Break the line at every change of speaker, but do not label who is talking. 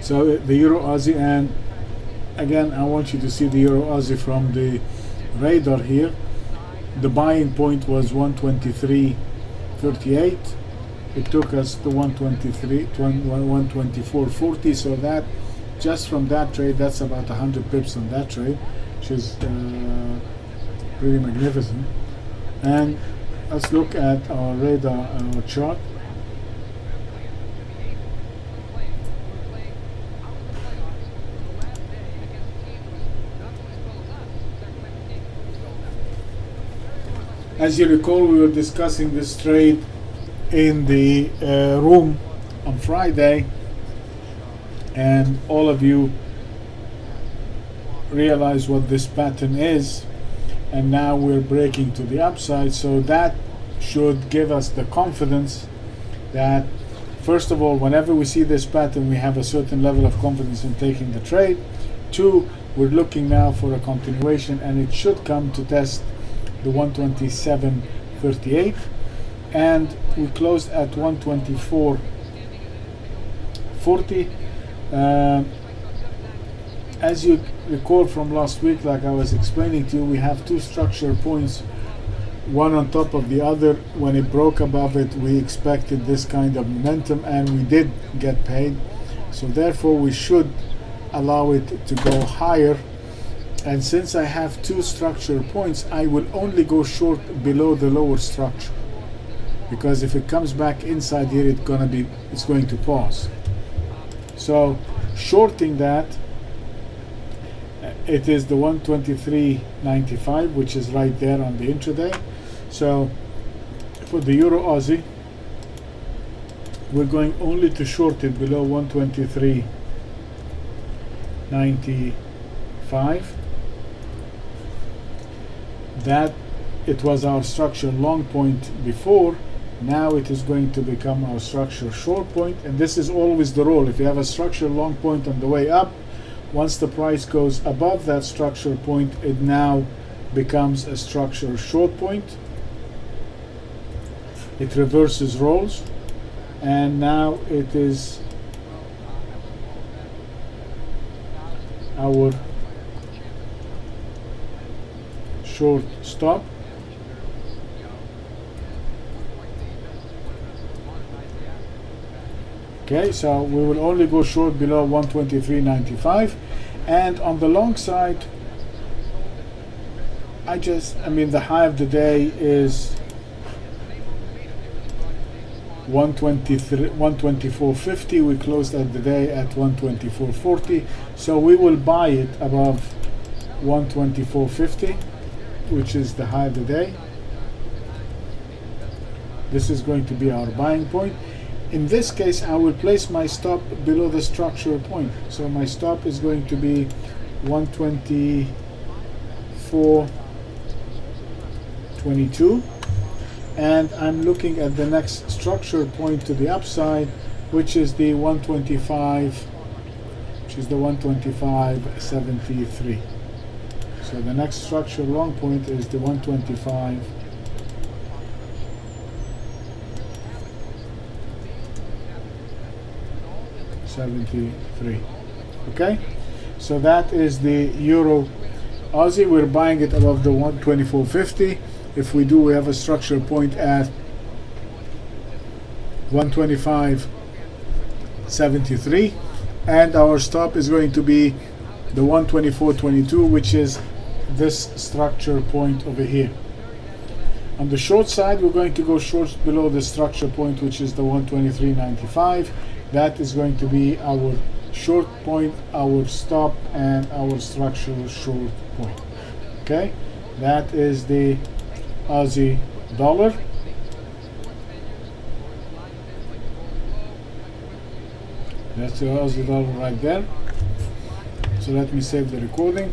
So the Euro Aussie, and again I want you to see the Euro Aussie from the radar here. The buying point was 123.38. It took us to 124.40. So that just from that trade, that's about 100 pips on that trade, which is pretty magnificent. And let's look at our radar, our chart. As you recall, we were discussing this trade in the room on Friday, and all of you realize what this pattern is, and now we're breaking to the upside. So that should give us the confidence that, first of all, whenever we see this pattern, we have a certain level of confidence in taking the trade. Two, we're looking now for a continuation, and it should come to test the 127.38, and we closed at 124.40. As you recall from last week, like I was explaining to you, we have two structure points, one on top of the other. When it broke above it, we expected this kind of momentum, and we did get paid. So therefore we should allow it to go higher. And since I have two structure points, I will only go short below the lower structure, because if it comes back inside here, it's going to pause. So shorting that, it is the 123.95, which is right there on the intraday. So for the Euro Aussie, we're going only to short it below 123.95. That it was our structure long point before. Now it is going to become our structure short point, and this is always the rule. If you have a structure long point on the way up, once the price goes above that structure point, it now becomes a structure short point. It reverses roles, and now it is our short stop. Okay, so we will only go short below 123.95, and on the long side, I mean the high of the day is 124.50. We closed at the day at 124.40, so we will buy it above 124.50, which is the high of the day. This is going to be our buying point. In this case, I will place my stop below the structure point. So my stop is going to be 124.22, and I'm looking at the next structure point to the upside, which is the 125.73. So the next structure long point is the 125.73. Okay, so that is the Euro Aussie. We're buying it above the 124.50. If we do, we have a structure point at 125.73, and our stop is going to be the 124.22, which is this structure point over here. On the short side, we're going to go short below the structure point, which is the 123.95. That is going to be our short point, our stop, and our structural short point. Okay, that is the Aussie dollar. That's the Aussie dollar right there. So let me save the recording.